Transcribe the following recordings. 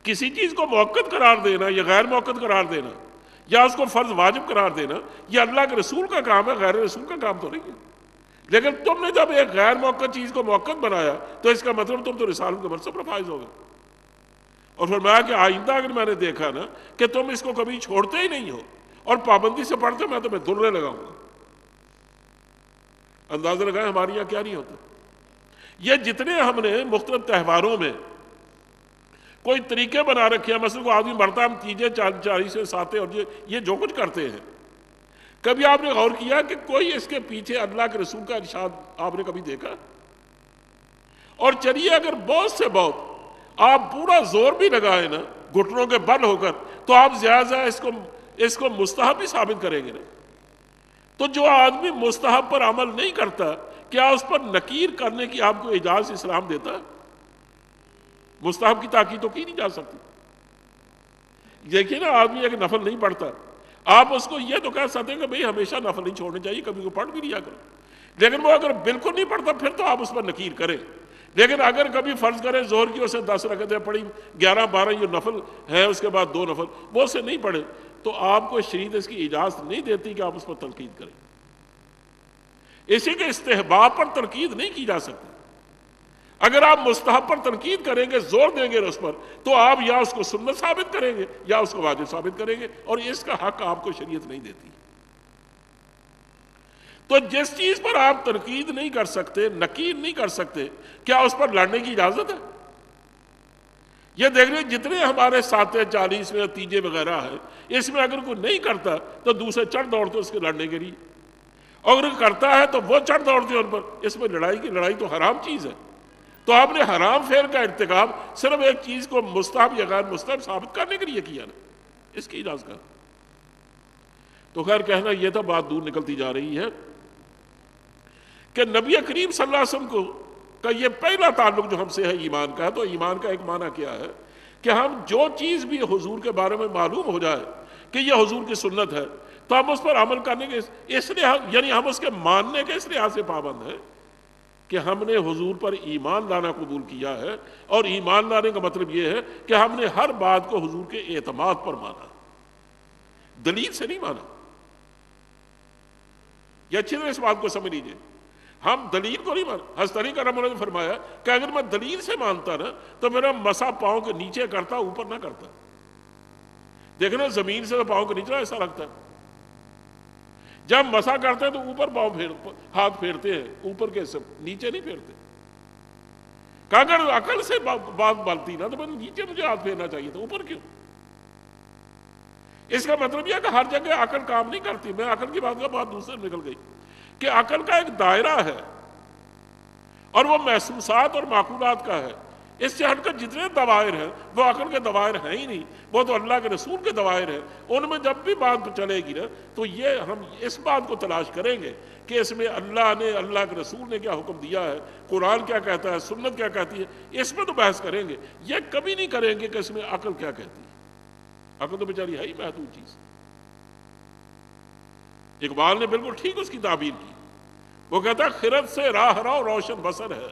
کسی چیز کو موقت قرار دینا یا غیر موقت قرار دینا یا اس کو فرض واجب قرار دینا یہ اللہ کے رسول کا کام ہے، غیر رسول کا کام تو نہیں ہے۔ لیکن تم نے جب ایک غیر موقت چیز کو موقت بنایا تو اس کا مطلب تم تو رسالت کے منصب پر فائز ہو گئے۔ اور فرمایا کہ آئندہ اگر میں نے دیکھا نا کہ تم اس کو کبھی چھوڑتے ہی نہیں ہو اور پابندی سے پڑھتے، میں تمہیں درے لگاؤں گا۔ اندازہ لگائیں ہمارے یہاں کیا نہیں ہوتا۔ یہ جتنے ہم نے مختلف تہواروں میں کوئی طریقے بنا رکھے ہیں، مثلا کو آدمی مرتا ہم تیجے چالیس سے ساتے اور یہ جو کچھ کرتے ہیں، کبھی آپ نے غور کیا کہ کوئی اس کے پیچھے اللہ کے رسول کا ارشاد آپ نے کبھی دیکھا؟ اور چلیے اگر بہت سے بہت آپ پورا زور بھی لگائیں نا گھٹنوں کے بل ہو کر، تو آپ زیادہ اس کو مستحب ہی ثابت کریں گے نا۔ تو جو آدمی مستحب پر عمل نہیں کرتا، کیا اس پر نکیر کرنے کی آپ کو اجازت اسلام دیتا ہے؟ مستحب کی تاکید تو کی نہیں جا سکتی۔ دیکھیے نا، آدمی اگر نفل نہیں پڑھتا، آپ اس کو یہ تو کہہ سکتے ہیں کہ بھئی ہمیشہ نفل نہیں چھوڑنے چاہیے، کبھی کو پڑھ بھی لیا کرو، لیکن وہ اگر بالکل نہیں پڑھتا پھر تو آپ اس پر نکیر کریں۔ لیکن اگر کبھی فرض کریں ظہر کی اسے 10 رکعتیں پڑھی، 11-12 یہ نفل ہے، اس کے بعد 2 نفل وہ اسے نہیں پڑھے، تو آپ کو شریعت اس کی اجازت نہیں دیتی کہ آپ اس پر تنقید کریں۔ اسی کے استحباب پر تنقید نہیں کی جا سکتی۔ اگر آپ مستحب پر تنقید کریں گے، زور دیں گے اس پر، تو آپ یا اس کو سنت ثابت کریں گے یا اس کو واجب ثابت کریں گے، اور اس کا حق آپ کو شریعت نہیں دیتی۔ تو جس چیز پر آپ تنقید نہیں کر سکتے، نکیر نہیں کر سکتے، کیا اس پر لڑنے کی اجازت ہے؟ یہ دیکھ لیں جتنے ہمارے ساتے 40 میں تیجے وغیرہ ہیں، اس میں اگر کوئی نہیں کرتا تو دوسرے چڑھ دوڑتے اس کے لڑنے کے لیے، اور اگر کرتا ہے تو وہ چڑھ دوڑتے ہیں ان پر۔ اس میں لڑائی تو حرام چیز ہے۔ تو آپ نے حرام فعل کا ارتکاب صرف ایک چیز کو مستحب یا غیر مستحب ثابت کرنے کے لیے کیا نا، اس کی اجازت کا۔ تو خیر کہنا یہ تھا، بات دور نکلتی جا رہی ہے کہ نبی کریم صلی اللہ علیہ وسلم کا یہ پہلا تعلق جو ہم سے ہے ایمان کا ہے۔ تو ایمان کا ایک معنی کیا ہے کہ ہم جو چیز بھی حضور کے بارے میں معلوم ہو جائے کہ یہ حضور کی سنت ہے، تو ہم اس پر عمل کرنے کے اس لیے یعنی ہم اس کے ماننے کے اس لحاظ سے پابند ہیں کہ ہم نے حضور پر ایمان لانا قبول کیا ہے، اور ایمان لانے کا مطلب یہ ہے کہ ہم نے ہر بات کو حضور کے اعتماد پر مانا، دلیل سے نہیں مانا۔ یہ اچھی طرح اس بات کو سمجھ لیجیے، ہم دلیل کو نہیں مانا۔ حضرت علی کرم اللہ نے فرمایا کہ اگر میں دلیل سے مانتا نا تو میرا مسا پاؤں کے نیچے کرتا، اوپر نہ کرتا۔ دیکھنا زمین سے تو پاؤں کے نیچے ایسا لگتا ہے، جب مسا کرتے ہیں تو اوپر پاؤں ہاتھ پھیرتے ہیں، اوپر کے سب، نیچے نہیں پھیرتے۔ کہ اگر عقل سے بات بنتی نا تو میں نیچے مجھے ہاتھ پھیرنا چاہیے تھا، اوپر کیوں؟ اس کا مطلب یہ کہ ہر جگہ عقل کام نہیں کرتی۔ میں عقل کی بات کا بات دوسرے نکل گئی کہ عقل کا ایک دائرہ ہے اور وہ محسوسات اور معقولات کا ہے۔ اس سے ہٹ کر جتنے دوائر ہیں وہ عقل کے دوائر ہیں ہی نہیں، وہ تو اللہ کے رسول کے دوائر ہیں۔ ان میں جب بھی بات چلے گی نا تو یہ ہم اس بات کو تلاش کریں گے کہ اس میں اللہ نے، اللہ کے رسول نے کیا حکم دیا ہے، قرآن کیا کہتا ہے، سنت کیا کہتی ہے، اس میں تو بحث کریں گے۔ یہ کبھی نہیں کریں گے کہ اس میں عقل کیا کہتی ہے۔ عقل تو بیچاری ہے ہی محدود چیز۔ اقبال نے بالکل ٹھیک اس کی تعبیر کی، وہ کہتا ہے خرد سے راہ رو روشن بسر ہے۔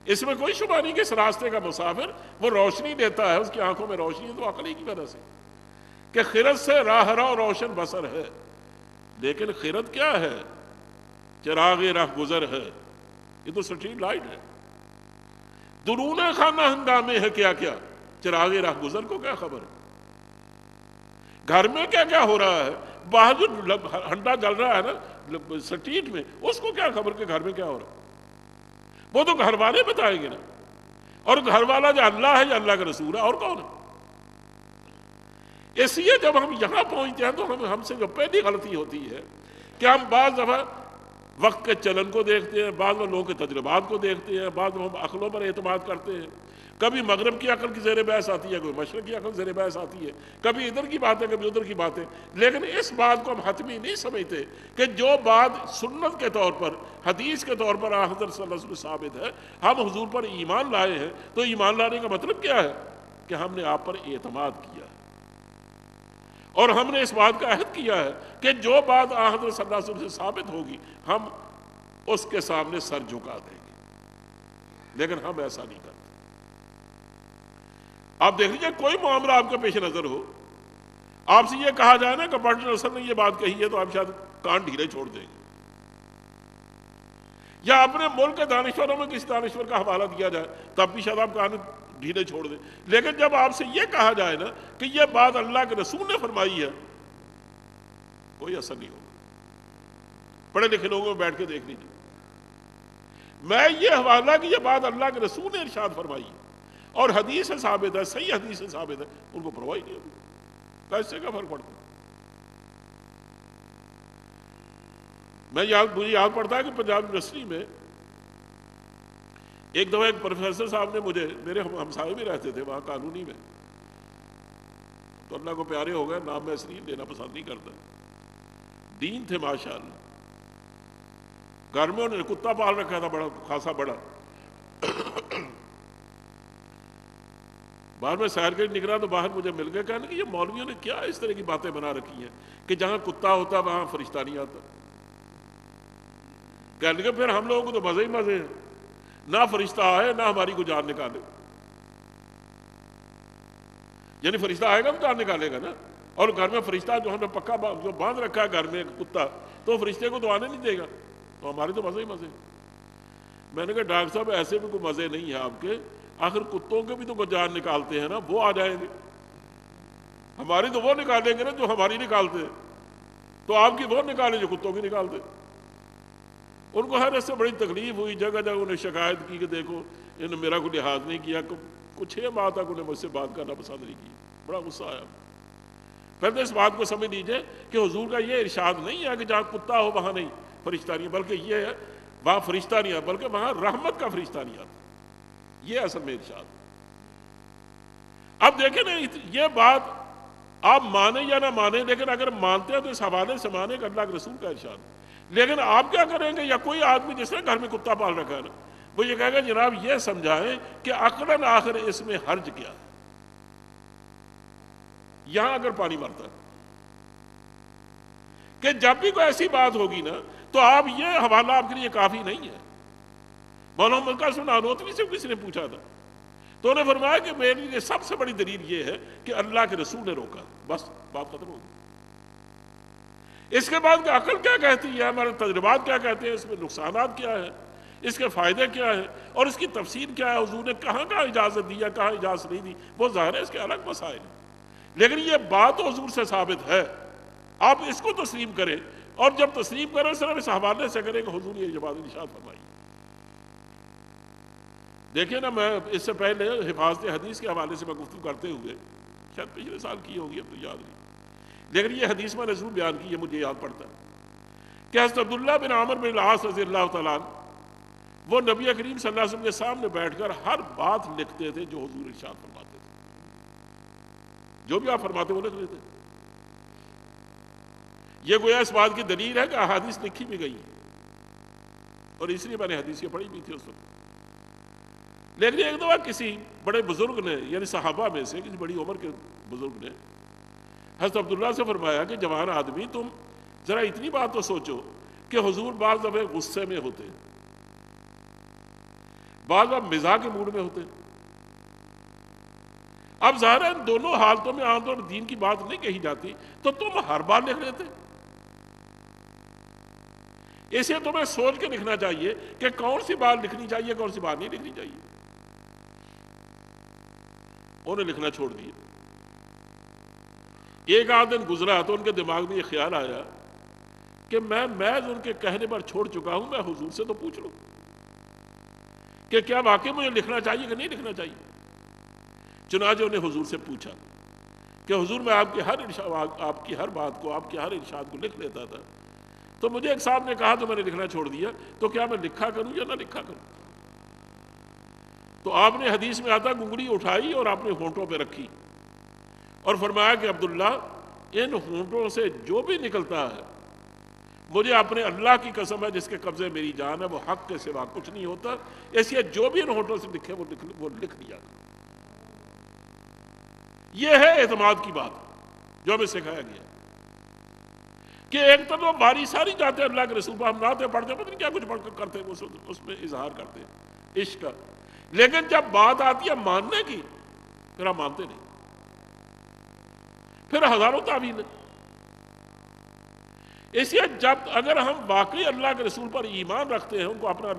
اس میں کوئی شبہ نہیں کہ اس راستے کا مسافر وہ روشنی دیتا ہے، اس کی آنکھوں میں روشنی ہے تو عقل ہی کی وجہ سے کہ خرد سے راہ رو روشن بسر ہے۔ لیکن خرد کیا ہے؟ چراغ راہ گزر ہے، یہ تو سٹریٹ لائٹ ہے۔ درون خانہ ہنگامے ہے کیا کیا، چراغ راہ گزر کو کیا خبر ہے؟ گھر میں کیا کیا ہو رہا ہے، باہر جو ہنڈا جل رہا ہے نا سٹریٹ میں، اس کو کیا خبر کہ گھر میں کیا ہو رہا ہے؟ وہ تو گھر والے بتائیں گے نا، اور گھر والا جو اللہ ہے یا اللہ کا رسول ہے، اور کون ہے؟ اس لیے جب ہم یہاں پہنچتے ہیں تو ہم سے جو پہلی غلطی ہوتی ہے کہ ہم بعض دفعہ وقت کے چلن کو دیکھتے ہیں، بعض لوگوں کے تجربات کو دیکھتے ہیں، بعض ہم عقلوں پر اعتماد کرتے ہیں۔ کبھی مغرب کی عقل کی زیر بحث آتی ہے، کوئی مشرق کی عقل زیر بحث آتی ہے، کبھی ادھر کی باتیں کبھی ادھر کی باتیں۔ لیکن اس بات کو ہم حتمی نہیں سمجھتے کہ جو بات سنت کے طور پر، حدیث کے طور پر حضرت صلی اللہ علیہ وسلم ثابت ہے، ہم حضور پر ایمان لائے ہیں، تو ایمان لانے کا مطلب کیا ہے کہ ہم نے آپ پر اعتماد کیا ہے، اور ہم نے اس بات کا عہد کیا ہے کہ جو بات حضرت صلی اللہ علیہ وسلم سے ثابت ہوگی ہم اس کے سامنے سر جھکا دیں گے۔ لیکن ہم ایسا نہیں کرتے۔ آپ دیکھ لیجیے کوئی معاملہ آپ کے پیش نظر ہو، آپ سے یہ کہا جائے نا کہ پارٹنر اصل نے یہ بات کہی ہے، تو آپ شاید کان ڈھیلے چھوڑ دیں گے، یا اپنے ملک کے دانشوروں میں کسی دانشور کا حوالہ دیا جائے تب بھی شاید آپ کان ڈھیلے چھوڑ دیں۔ لیکن جب آپ سے یہ کہا جائے نا کہ یہ بات اللہ کے رسول نے فرمائی ہے، کوئی اثر نہیں ہوگا۔ پڑھے لکھے لوگوں میں بیٹھ کے دیکھ لیجیے، میں یہ حوالہ کہ یہ بات اللہ کے رسول نے ارشاد فرمائی اور حدیث سے ثابت ہے، صحیح حدیث سے ثابت ہے، ان کو پرواہ نہیں ہوگی، پیسے کا فرق پڑتا ہے۔ مجھے یاد پڑتا ہے کہ پنجاب یونیورسٹی میں ایک دفعہ ایک پروفیسر صاحب نے مجھے، میرے ہمسائے بھی رہتے تھے وہاں قانونی میں، تو اللہ کو پیارے ہو گئے، نام میں اس لیے لینا پسند نہیں کرتا، دین تھے ماشاءاللہ، گھر میں انہوں نے کتا پال رکھا تھا بڑا خاصا بڑا، باہر میں سیر کے نکلا تو باہر مجھے مل گیا، کہنے کہ یہ مولویوں نے کیا اس طرح کی باتیں بنا رکھی ہیں کہ جہاں کتا ہوتا وہاں فرشتہ نہیں آتا۔ کہنے کہ پھر ہم لوگوں کو تو مزے ہی مزے ہیں، نہ فرشتہ آئے نہ ہماری کو جان نکالے، یعنی فرشتہ آئے گا تو جان نکالے گا نا، اور گھر میں فرشتہ جو ہم نے پکا جو باندھ رکھا ہے گھر میں کتا، تو فرشتے کو تو آنے نہیں دے گا، تو ہمارے تو مزے ہی مزے۔ میں نے کہا ڈاکٹر صاحب ایسے بھی کوئی مزے نہیں ہیں آپ کے، آخر کتوں کے بھی تو جان نکالتے ہیں نا، وہ آ جائیں گے، ہماری تو وہ نکالیں گے نا جو ہماری نکالتے ہیں، تو آپ کی وہ نکالیں جو کتوں کی نکالتے۔ ان کو ہر سے بڑی تکلیف ہوئی، جگہ جگہ انہیں شکایت کی کہ دیکھو انہوں نے میرا کوئی لحاظ نہیں کیا، کچھ 6 ماہ تک انہیں مجھ سے بات کرنا پسند نہیں کی، بڑا غصہ آیا۔ پہلے اس بات کو سمجھ لیجئے کہ حضور کا یہ ارشاد نہیں ہے کہ جہاں کتا ہو وہاں نہیں فرشتہ نہیں، بلکہ یہ ہے وہاں فرشتہ نہیں ہے، بلکہ وہاں رحمت کا فرشتہ نہیں آتا، یہ اصل میں ارشاد۔ اب دیکھیں نا، یہ بات آپ مانیں یا نہ مانیں، لیکن اگر مانتے ہیں تو اس حوالے سے مانیں کہ اللہ کے رسول کا ارشاد۔ لیکن آپ کیا کریں گے، یا کوئی آدمی جس نے گھر میں کتا پال رکھا ہے نا، وہ یہ کہے گا جناب یہ سمجھائیں کہ عقلاً آخر اس میں حرج کیا ہے، یہاں اگر پانی مرتا ہے کہ جب بھی کوئی ایسی بات ہوگی نا تو آپ یہ حوالہ آپ کے لیے کافی نہیں ہے۔ مولانا ملکہ نانوتوی سے کسی نے پوچھا تھا تو انہوں نے فرمایا کہ میرے لیے سب سے بڑی دلیل یہ ہے کہ اللہ کے رسول نے روکا، بس بات ختم ہو گئی۔ اس کے بعد کہ عقل کیا کہتی ہے، ہمارے تجربات کیا کہتے ہیں، اس میں نقصانات کیا ہیں، اس کے فائدے کیا ہیں، اور اس کی تفسیر کیا ہے، حضور نے کہاں کہاں اجازت دی ہے، کہاں اجازت نہیں دی، وہ ظاہر ہے اس کے الگ مسائل ہیں، لیکن یہ بات حضور سے ثابت ہے، آپ اس کو تسلیم کریں، اور جب تسلیم کریں صرف اس حوالے سے کریں کہ حضور یہ بات ارشاد فرمائی۔ دیکھیں نا، میں اس سے پہلے حفاظت حدیث کے حوالے سے میں گفتگو کرتے ہوئے شاید پچھلے سال کی ہوگی، اب تو یاد نہیں، لیکن یہ حدیث میں نے ضرور بیان کی ہے، مجھے یاد پڑتا ہے کہ حضرت عبداللہ بن عامر بن العاص رضی اللہ تعالیٰ عنہ وہ نبی کریم صلی اللہ علیہ وسلم کے سامنے بیٹھ کر ہر بات لکھتے تھے جو حضور ارشاد فرماتے تھے، جو بھی آپ فرماتے وہ لکھ لیتے۔ یہ گویا اس بات کی دلیل ہے کہ احادیث لکھی بھی گئی، اور اس لیے میں نے حدیث پڑھی بھی تھی اس وقت۔ لیکن ایک دفعہ کسی بڑے بزرگ نے، یعنی صحابہ میں سے کسی بڑی عمر کے بزرگ نے حضرت عبداللہ سے فرمایا کہ جوان آدمی تم ذرا اتنی بات تو سوچو کہ حضور بعض دفعہ غصے میں ہوتے، بعض دفعہ مزاح کے موڈ میں ہوتے، اب ظاہر ہے ان دونوں حالتوں میں عام طور پر دین کی بات نہیں کہی جاتی، تو تم ہر بار لکھ لیتے۔ اسے تمہیں سوچ کے لکھنا چاہیے کہ کون سی بات لکھنی چاہیے، کون سی بات نہیں لکھنی چاہیے۔ انہوں نے لکھنا چھوڑ دیا۔ ایک آدھ دن گزرا تو ان کے دماغ میں یہ خیال آیا کہ میں محض ان کے کہنے پر چھوڑ چکا ہوں، میں حضور سے تو پوچھ لوں کہ کیا واقعی مجھے لکھنا چاہیے کہ نہیں لکھنا چاہیے۔ چنانچہ انہیں حضور سے پوچھا کہ حضور میں آپ کی ہر بات کو، آپ کی ہر ارشاد کو لکھ لیتا تھا، تو مجھے ایک صاحب نے کہا تو میں نے لکھنا چھوڑ دیا، تو کیا میں لکھا کروں یا نہ لکھا کروں؟ تو آپ نے حدیث میں آتا انگلی اٹھائی اور اپنے ہونٹوں پہ رکھی اور فرمایا کہ عبداللہ ان ہونٹوں سے جو بھی نکلتا ہے مجھے اپنے اللہ کی قسم ہے جس کے قبضے میری جان ہے، وہ حق کے سوا کچھ نہیں ہوتا، اس لیے جو بھی ان ہونٹوں سے لکھے وہ لکھ دیا۔ یہ ہے اعتماد کی بات جو ہمیں سکھایا گیا کہ ایک تو باری ساری جاتے ہیں اللہ کے رسول پر، ہم نعتیں پڑھتے پتہ نہیں کیا کچھ پڑھ کر کرتے ہیں، اس میں اظہار کرتے ہیں عشق کا، لیکن جب بات آتی ہے ماننے کی پھر ہم مانتے نہیں، پھر ہزاروں تعویل ہیں۔ اس لیے جب اگر ہم واقعی اللہ کے رسول پر ایمان رکھتے ہیں، ان کو اپنا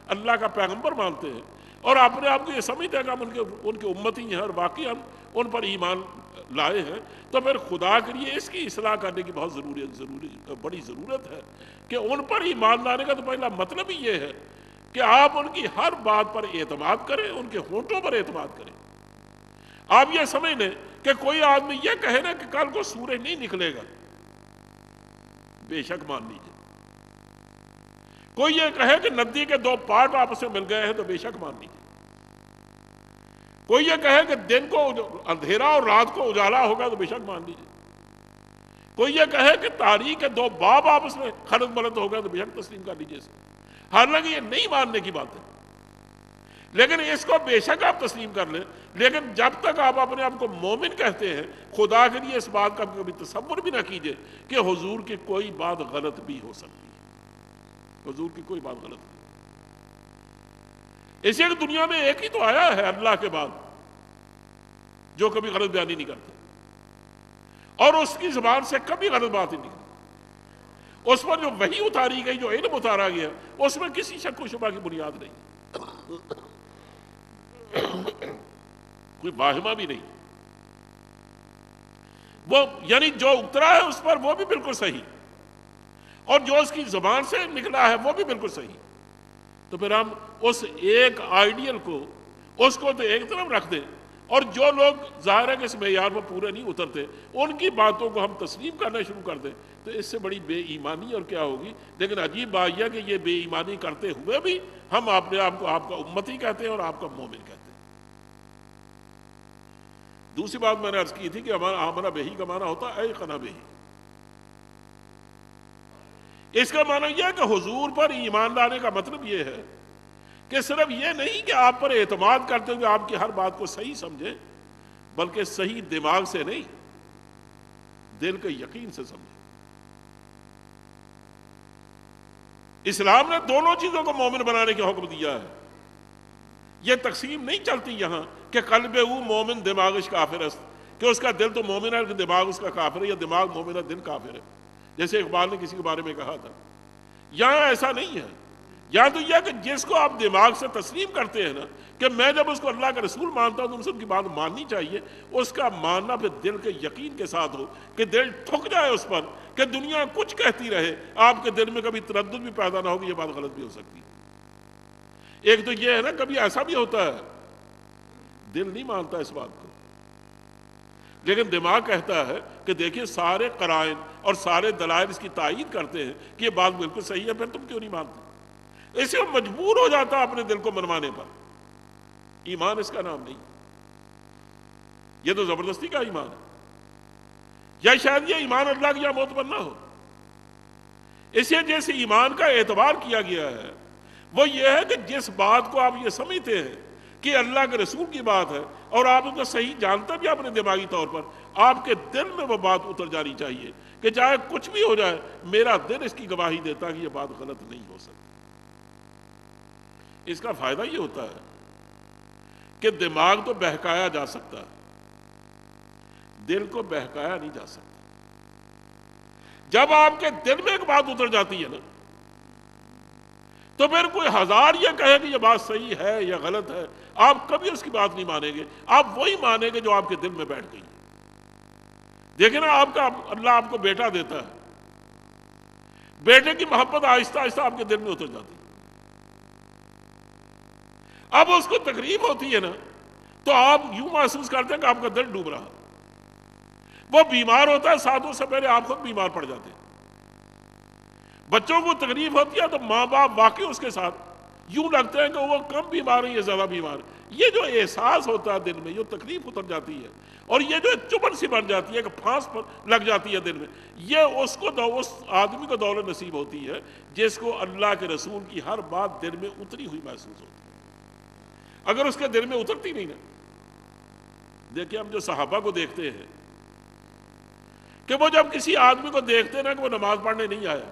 اللہ کا پیغمبر مانتے ہیں، اور اپنے آپ کو یہ سمجھتے ہیں کہ ہم ان کے امتی ہیں اور واقعی ہم ان پر ایمان لائے ہیں، تو پھر خدا کے لیے اس کی اصلاح کرنے کی بہت بڑی ضرورت ہے کہ ان پر ایمان لانے کا تو پہلا مطلب ہی یہ ہے کہ آپ ان کی ہر بات پر اعتماد کریں، ان کے ہونٹوں پر اعتماد کریں۔ آپ یہ سمجھ لیں کہ کوئی آدمی یہ کہے نا کہ کل کو سورج نہیں نکلے گا، بے شک مان لیجیے۔ کوئی یہ کہے کہ ندی کے دو پارٹ آپس میں مل گئے ہیں، تو بے شک مان لیجیے۔ کوئی یہ کہے کہ دن کو اندھیرا اور رات کو اجالا ہوگا، تو بے شک مان لیجیے۔ کوئی یہ کہے کہ تاریخ کے دو باب آپس میں خلط ملط ہوگا، تو بے شک تسلیم کر لیجیے اسے۔ حالانکہ یہ نہیں ماننے کی بات ہے، لیکن اس کو بے شک آپ تسلیم کر لیں۔ لیکن جب تک آپ اپنے آپ کو مومن کہتے ہیں، خدا کے لیے اس بات کا کبھی تصور بھی نہ کیجئے کہ حضور کی کوئی بات غلط بھی ہو سکتی ہے۔ حضور کی کوئی بات غلط نہیں۔ اس لیے کہ دنیا میں ایک ہی تو آیا ہے اللہ کے بعد جو کبھی غلط بیانی نہیں کرتا، اور اس کی زبان سے کبھی غلط بات ہی نہیں کرتا۔ اس پر جو وحی اتاری گئی، جو علم اتارا گیا، اس میں کسی شک و شبہ کی بنیاد نہیں، کوئی واہمہ بھی نہیں۔ وہ یعنی جو اترا ہے اس پر وہ بھی بالکل صحیح، اور جو اس کی زبان سے نکلا ہے وہ بھی بالکل صحیح۔ تو پھر ہم اس ایک آئیڈیل کو، اس کو تو ایک طرف رکھ دیں، اور جو لوگ ظاہر ہے کہ اس معیار پر پورے نہیں اترتے، ان کی باتوں کو ہم تسلیم کرنا شروع کر دیں، تو اس سے بڑی بے ایمانی اور کیا ہوگی۔ لیکن عجیب بات یہ کہ یہ بے ایمانی کرتے ہوئے بھی ہم اپنے آپ کو آپ کا امتی کہتے ہیں اور آپ کا مومن کہتے ہیں۔ دوسری بات میں نے عرض کی تھی کہ ہمارا آمنہ بہی کا معنی ہوتا ہے ایقنہ بہی۔ اس کا معنی یہ ہے کہ حضور پر ایمان لانے کا مطلب یہ ہے کہ صرف یہ نہیں کہ آپ پر اعتماد کرتے ہوئے آپ کی ہر بات کو صحیح سمجھیں، بلکہ صحیح دماغ سے نہیں، دل کے یقین سے سمجھیں۔ اسلام نے دونوں چیزوں کو مومن بنانے کا حکم دیا ہے۔ یہ تقسیم نہیں چلتی یہاں کہ قلب او مومن دماغش کافر است، کہ اس کا دل تو مومن ہے کہ دماغ اس کا کافر ہے، یا دماغ مومن ہے دل کافر ہے، جیسے اقبال نے کسی کے بارے میں کہا تھا۔ یہاں ایسا نہیں ہے۔ یہاں تو یہ کہ جس کو آپ دماغ سے تسلیم کرتے ہیں نا، کہ میں جب اس کو اللہ کا رسول مانتا ہوں تو مجھے ان کی بات ماننی چاہیے، اس کا ماننا پھر دل کے یقین کے ساتھ ہو، کہ دل ٹھک جائے اس پر، کہ دنیا کچھ کہتی رہے، آپ کے دل میں کبھی تردد بھی پیدا نہ ہو کہ یہ بات غلط بھی ہو سکتی ہے۔ ایک تو یہ ہے نا، کبھی ایسا بھی ہوتا ہے دل نہیں مانتا اس بات کو، لیکن دماغ کہتا ہے کہ دیکھیں سارے قرائن اور سارے دلائل اس کی تائید کرتے ہیں کہ یہ بات بالکل صحیح ہے، پھر تم کیوں نہیں مانتے؟ اس سے مجبور ہو جاتا ہے اپنے دل کو منوانے پر۔ ایمان اس کا نام نہیں، یہ تو زبردستی کا ایمان ہے، یا شاید یہ ایمان اللہ کی موت پر نہ ہو۔ اس لیے جیسے ایمان کا اعتبار کیا گیا ہے وہ یہ ہے کہ جس بات کو آپ یہ سمجھتے ہیں کہ اللہ کے رسول کی بات ہے، اور آپ اس کو صحیح جانتے بھی اپنے دماغی طور پر، آپ کے دل میں وہ بات اتر جانی چاہیے کہ چاہے کچھ بھی ہو جائے، میرا دل اس کی گواہی دیتا کہ یہ بات غلط نہیں ہو سکتی۔ اس کا فائدہ یہ ہوتا ہے کہ دماغ تو بہکایا جا سکتا ہے، دل کو بہکایا نہیں جا سکتا۔ جب آپ کے دل میں ایک بات اتر جاتی ہے نا، تو پھر کوئی ہزار یہ کہے کہ یہ بات صحیح ہے یا غلط ہے، آپ کبھی اس کی بات نہیں مانیں گے، آپ وہی مانیں گے جو آپ کے دل میں بیٹھ گئی۔ دیکھیں نا، آپ کا اللہ آپ کو بیٹا دیتا ہے، بیٹے کی محبت آہستہ آہستہ آپ کے دل میں اتر جاتی ہے۔ اب اس کو تکلیف ہوتی ہے نا، تو آپ یوں محسوس کرتے ہیں کہ آپ کا دل ڈوب رہا۔ وہ بیمار ہوتا ہے، ساتھوں سے پہلے آپ خود بیمار پڑ جاتے ہیں۔ بچوں کو تکلیف ہوتی ہے تو ماں باپ واقعی اس کے ساتھ یوں لگتے ہیں کہ وہ کم بیمار ہیں یا زیادہ بیمار ہیں۔ یہ جو احساس ہوتا ہے دل میں، جو تکلیف اتر جاتی ہے، اور یہ جو چبھن سی بن جاتی ہے کہ پھانس لگ جاتی ہے دل میں، یہ اس آدمی کو دولت نصیب ہوتی ہے جس کو اللہ کے رسول کی ہر بات دل میں اتری ہوئی محسوس ہوتی ہے۔ اگر اس کے دل میں اترتی نہیں نا، دیکھیں ہم جو صحابہ کو دیکھتے ہیں کہ وہ جب کسی آدمی کو دیکھتے نا کہ وہ نماز پڑھنے نہیں آیا،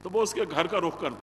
تو وہ اس کے گھر کا رخ کرتے